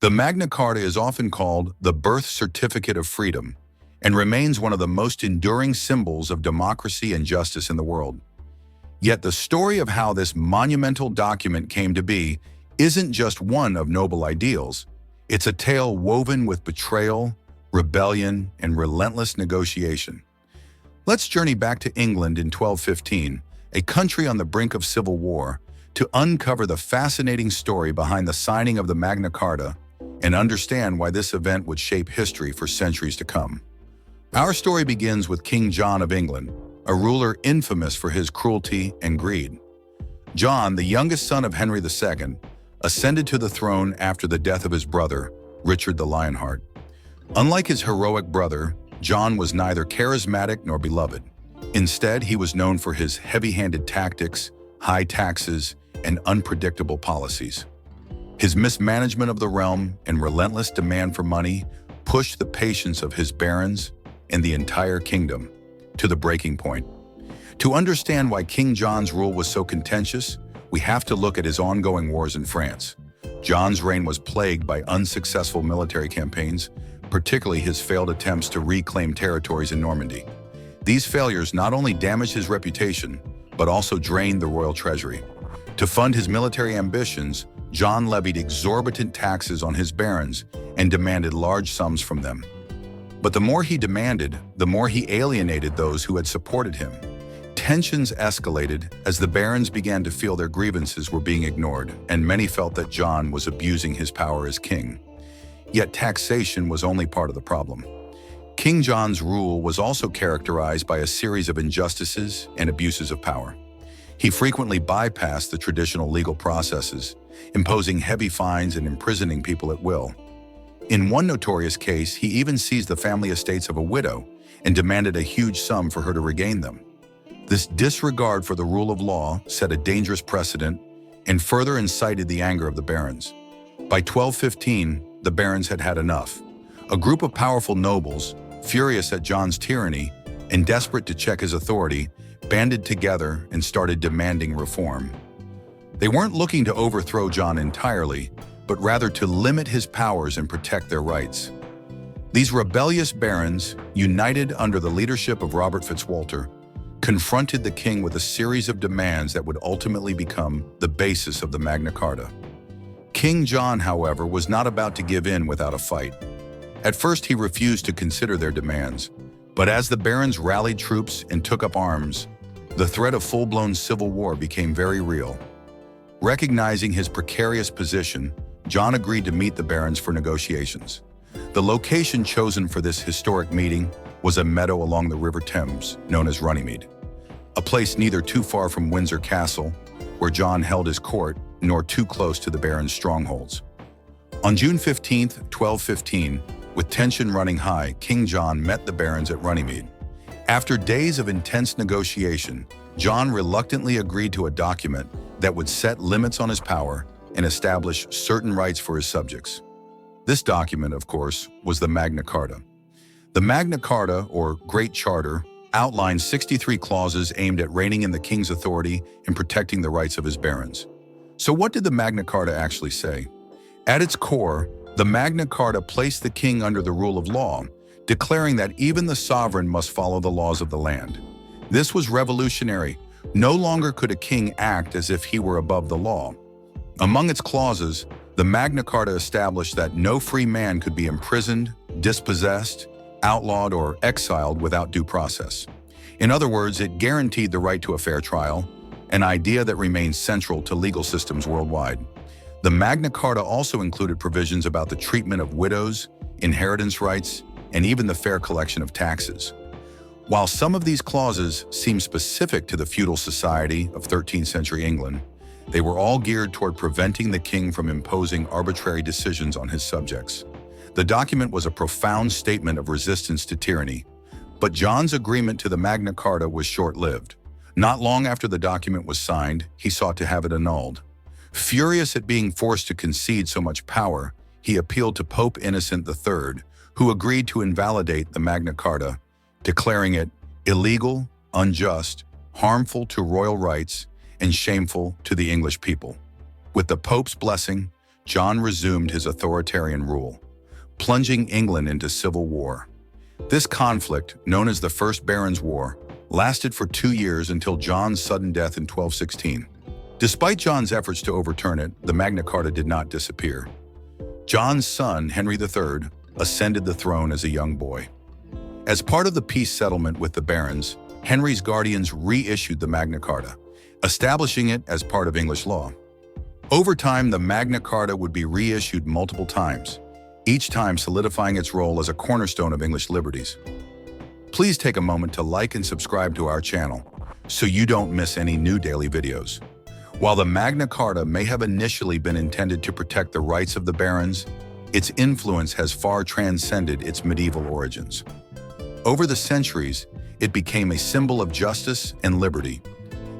The Magna Carta is often called the birth certificate of freedom and remains one of the most enduring symbols of democracy and justice in the world. Yet the story of how this monumental document came to be isn't just one of noble ideals. It's a tale woven with betrayal, rebellion, and relentless negotiation. Let's journey back to England in 1215, a country on the brink of civil war, to uncover the fascinating story behind the signing of the Magna Carta and understand why this event would shape history for centuries to come. Our story begins with King John of England, a ruler infamous for his cruelty and greed. John, the youngest son of Henry II, ascended to the throne after the death of his brother, Richard the Lionheart. Unlike his heroic brother, John was neither charismatic nor beloved. Instead, he was known for his heavy-handed tactics, high taxes, and unpredictable policies. His mismanagement of the realm and relentless demand for money pushed the patience of his barons and the entire kingdom to the breaking point. To understand why King John's rule was so contentious, we have to look at his ongoing wars in France. John's reign was plagued by unsuccessful military campaigns, particularly his failed attempts to reclaim territories in Normandy. These failures not only damaged his reputation, but also drained the royal treasury. To fund his military ambitions, John levied exorbitant taxes on his barons and demanded large sums from them. But the more he demanded, the more he alienated those who had supported him. Tensions escalated as the barons began to feel their grievances were being ignored, and many felt that John was abusing his power as king. Yet taxation was only part of the problem. King John's rule was also characterized by a series of injustices and abuses of power. He frequently bypassed the traditional legal processes, imposing heavy fines and imprisoning people at will. In one notorious case, he even seized the family estates of a widow and demanded a huge sum for her to regain them. This disregard for the rule of law set a dangerous precedent and further incited the anger of the barons. By 1215, the barons had had enough. A group of powerful nobles, furious at John's tyranny and desperate to check his authority, banded together and started demanding reform. They weren't looking to overthrow John entirely, but rather to limit his powers and protect their rights. These rebellious barons, united under the leadership of Robert Fitzwalter, confronted the king with a series of demands that would ultimately become the basis of the Magna Carta. King John, however, was not about to give in without a fight. At first, he refused to consider their demands, but as the barons rallied troops and took up arms, the threat of full-blown civil war became very real. Recognizing his precarious position, John agreed to meet the barons for negotiations. The location chosen for this historic meeting was a meadow along the River Thames, known as Runnymede, a place neither too far from Windsor Castle, where John held his court, nor too close to the barons' strongholds. On June 15, 1215, with tension running high, King John met the barons at Runnymede. After days of intense negotiation, John reluctantly agreed to a document that would set limits on his power and establish certain rights for his subjects. This document, of course, was the Magna Carta. The Magna Carta, or Great Charter, outlined 63 clauses aimed at reigning in the king's authority and protecting the rights of his barons. So what did the Magna Carta actually say? At its core, the Magna Carta placed the king under the rule of law, declaring that even the sovereign must follow the laws of the land. This was revolutionary. No longer could a king act as if he were above the law. Among its clauses, the Magna Carta established that no free man could be imprisoned, dispossessed, outlawed, or exiled without due process. In other words, it guaranteed the right to a fair trial, an idea that remains central to legal systems worldwide. The Magna Carta also included provisions about the treatment of widows, inheritance rights, and even the fair collection of taxes. While some of these clauses seem specific to the feudal society of 13th century England, they were all geared toward preventing the king from imposing arbitrary decisions on his subjects. The document was a profound statement of resistance to tyranny, but John's agreement to the Magna Carta was short-lived. Not long after the document was signed, he sought to have it annulled. Furious at being forced to concede so much power, he appealed to Pope Innocent III, who agreed to invalidate the Magna Carta, declaring it illegal, unjust, harmful to royal rights, and shameful to the English people. With the Pope's blessing, John resumed his authoritarian rule, plunging England into civil war. This conflict, known as the First Barons' War, lasted for 2 years until John's sudden death in 1216. Despite John's efforts to overturn it, the Magna Carta did not disappear. John's son, Henry III, ascended the throne as a young boy. As part of the peace settlement with the barons, Henry's guardians reissued the Magna Carta, establishing it as part of English law. Over time, the Magna Carta would be reissued multiple times, each time solidifying its role as a cornerstone of English liberties. Please take a moment to like and subscribe to our channel so you don't miss any new daily videos. While the Magna Carta may have initially been intended to protect the rights of the barons, its influence has far transcended its medieval origins. Over the centuries, it became a symbol of justice and liberty.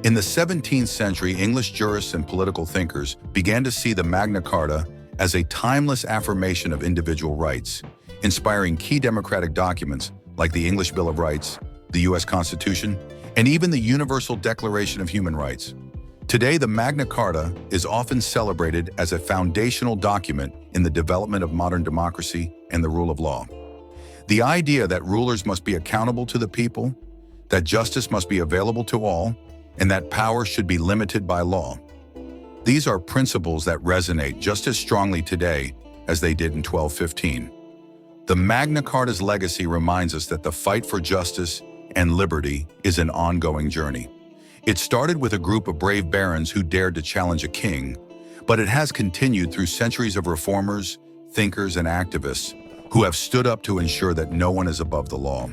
In the 17th century, English jurists and political thinkers began to see the Magna Carta as a timeless affirmation of individual rights, inspiring key democratic documents like the English Bill of Rights, the U.S. Constitution, and even the Universal Declaration of Human Rights. Today, the Magna Carta is often celebrated as a foundational document in the development of modern democracy and the rule of law. The idea that rulers must be accountable to the people, that justice must be available to all, and that power should be limited by law. These are principles that resonate just as strongly today as they did in 1215. The Magna Carta's legacy reminds us that the fight for justice and liberty is an ongoing journey. It started with a group of brave barons who dared to challenge a king, but it has continued through centuries of reformers, thinkers, and activists who have stood up to ensure that no one is above the law.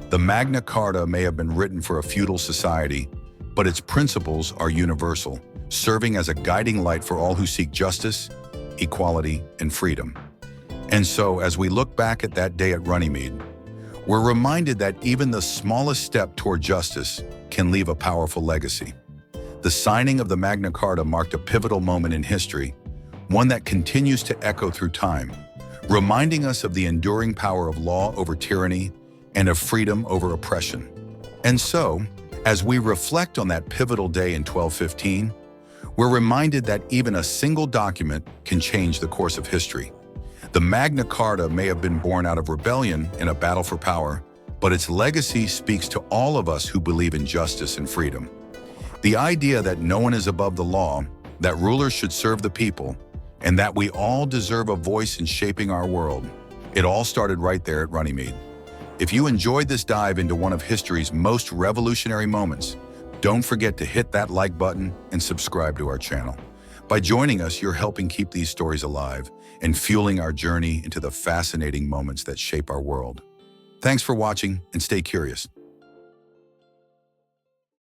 The Magna Carta may have been written for a feudal society, but its principles are universal, serving as a guiding light for all who seek justice, equality, and freedom. And so, as we look back at that day at Runnymede, we're reminded that even the smallest step toward justice can leave a powerful legacy. The signing of the Magna Carta marked a pivotal moment in history, one that continues to echo through time, reminding us of the enduring power of law over tyranny and of freedom over oppression. And so, as we reflect on that pivotal day in 1215, we're reminded that even a single document can change the course of history. The Magna Carta may have been born out of rebellion in a battle for power, but its legacy speaks to all of us who believe in justice and freedom. The idea that no one is above the law, that rulers should serve the people, and that we all deserve a voice in shaping our world. It all started right there at Runnymede. If you enjoyed this dive into one of history's most revolutionary moments, don't forget to hit that like button and subscribe to our channel. By joining us, you're helping keep these stories alive and fueling our journey into the fascinating moments that shape our world. Thanks for watching and stay curious.